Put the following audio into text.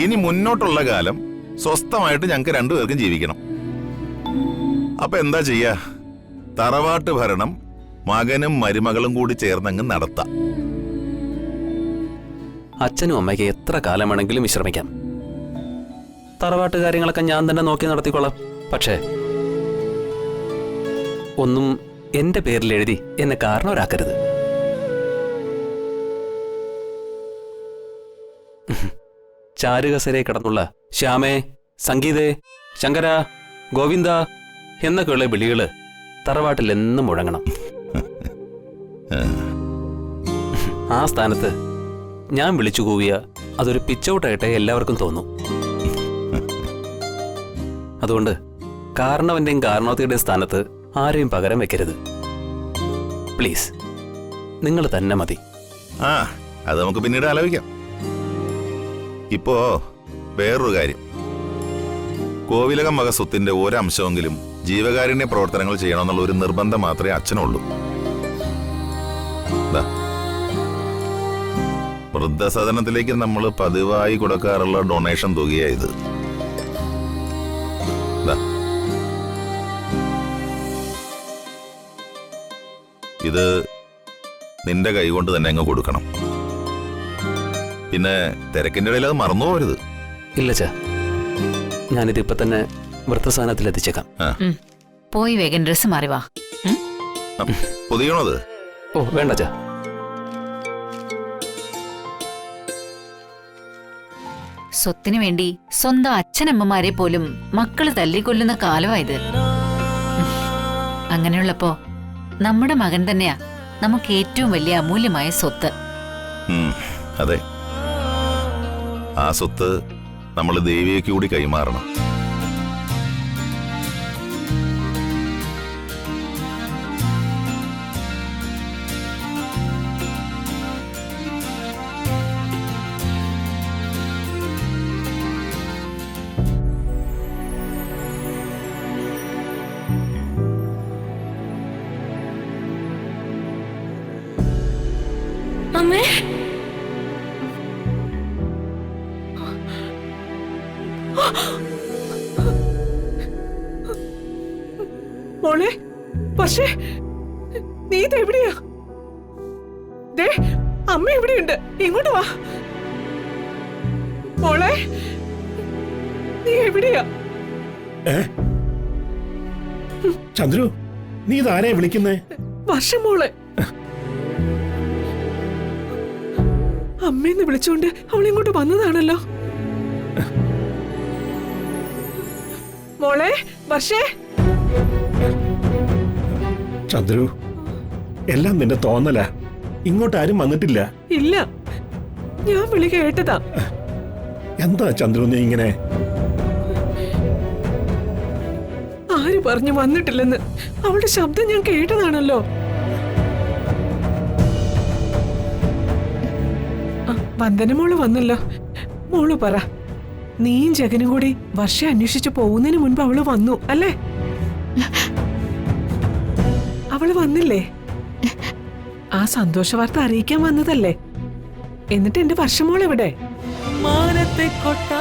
ഇനി മുന്നോട്ടുള്ള കാലം സ്വസ്ഥമായിട്ട് ഞങ്ങൾക്ക് രണ്ടുപേർക്കും ജീവിക്കണം. അപ്പൊ എന്താ ചെയ്യാ, തറവാട്ട് ഭരണം മകനും മരുമകളും കൂടി ചേർന്നങ്ങ് നടത്താം. അച്ഛനും അമ്മയ്ക്ക് എത്ര കാലം വേണമെങ്കിലും വിശ്രമിക്കാം. തറവാട്ട് കാര്യങ്ങളൊക്കെ ഞാൻ തന്നെ നോക്കി നടത്തിക്കൊള്ളാം. പക്ഷേ ഒന്നും എന്റെ പേരിൽ എഴുതി എന്നെ കാരണവരാക്കരുത്. ചാരുകസരെ കിടന്നുള്ള ശ്യാമേ, സംഗീതേ, ശങ്കര, ഗോവിന്ദ എന്നൊക്കെയുള്ള വിളികള് തറവാട്ടിൽ എന്നും മുഴങ്ങണം. ആ സ്ഥാനത്ത് ഞാൻ വിളിച്ചു കൂവിയ അതൊരു പിച്ചൗട്ടായിട്ടേ എല്ലാവർക്കും തോന്നും. അതുകൊണ്ട് കാരണവന്റെയും കാരണവത്തിയുടെയും സ്ഥാനത്ത് ആരെയും പകരം വെക്കരുത്. പ്ലീസ്, നിങ്ങൾ തന്നെ മതി. ആ, അത് നമുക്ക് പിന്നീട് ആലോചിക്കാം. ഇപ്പോ വേറൊരു കാര്യം, കോവിലകം വക സ്വത്തിന്റെ ഒരംശമെങ്കിലും ജീവകാരുണ്യ പ്രവർത്തനങ്ങൾ ചെയ്യണമെന്നുള്ള ഒരു നിർബന്ധം മാത്രമേ അച്ഛനുള്ളൂ. വൃദ്ധസദനത്തിലേക്ക് നമ്മൾ പതിവായി കൊടുക്കാറുള്ള ഡൊണേഷൻ തുകയായത്. ഇത് നിന്റെ കൈകൊണ്ട് തന്നെ അങ്ങ് കൊടുക്കണം. പിന്നെ തിരക്കിന്റെ ഇടയിൽ അത് മറന്നു പോകരുത്. ഇല്ല ചാ, ഞാനിത് ഇപ്പൊ തന്നെ വൃദ്ധസദനത്തിൽ എത്തിച്ചേക്കാം. പോയി വേഗം ഡ്രസ് മാറി വാ. പൊതിയണത്? ഓ വേണ്ട ചാ. സ്വത്തിനു വേണ്ടി സ്വന്തം അച്ഛനമ്മമാരെ പോലും മക്കള് തല്ലിക്കൊല്ലുന്ന കാലമായത്. അങ്ങനെയുള്ളപ്പോ നമ്മുടെ മകൻ തന്നെയാ നമുക്ക് ഏറ്റവും വലിയ അമൂല്യമായ സ്വത്ത്. അതെ, ആ സ്വത്ത് നമ്മൾ ദേവിയേക്ക് കൂടി കൈമാറണം. അമ്മേ, മോളെ, പക്ഷേ നീ ഇതെവിടെയാ? ദേ, അമ്മ എവിടെയുണ്ട്, ഇങ്ങോട്ട് വാ. മോളെ, നീ എവിടെയാ? ചന്ദ്രു, നീ ഇതാരെയാ വിളിക്കുന്നേ? വർഷം മോളെ. അമ്മയെന്ന് വിളിച്ചോണ്ട് അവളിങ്ങോട്ട് വന്നതാണല്ലോ. മോളെ, വർഷേ. ചന്ദ്രു, എല്ലാം നിന്റെ തോന്നലാ. ഇങ്ങോട്ട് ആരും വന്നിട്ടില്ല. ഇല്ല, ഞാൻ വിളി കേട്ടതാ. എന്താ ചന്ദ്രു നീ ഇങ്ങനെ? ആര് പറഞ്ഞു വന്നിട്ടില്ലെന്ന്? അവളുടെ ശബ്ദം ഞാൻ കേട്ടതാണല്ലോ. വന്ദനമോള് വന്നല്ലോ. മോള് പറ, നീയും ജഗനും കൂടി വർഷ അന്വേഷിച്ചു പോകുന്നതിന് മുൻപ് അവള് വന്നു അല്ലേ? അവള് വന്നില്ലേ? ആ സന്തോഷ വാർത്ത അറിയിക്കാൻ വന്നതല്ലേ? എന്നിട്ട് എന്റെ വർഷമോൾ എവിടെ? മാനത്തെ കൊട്ടാ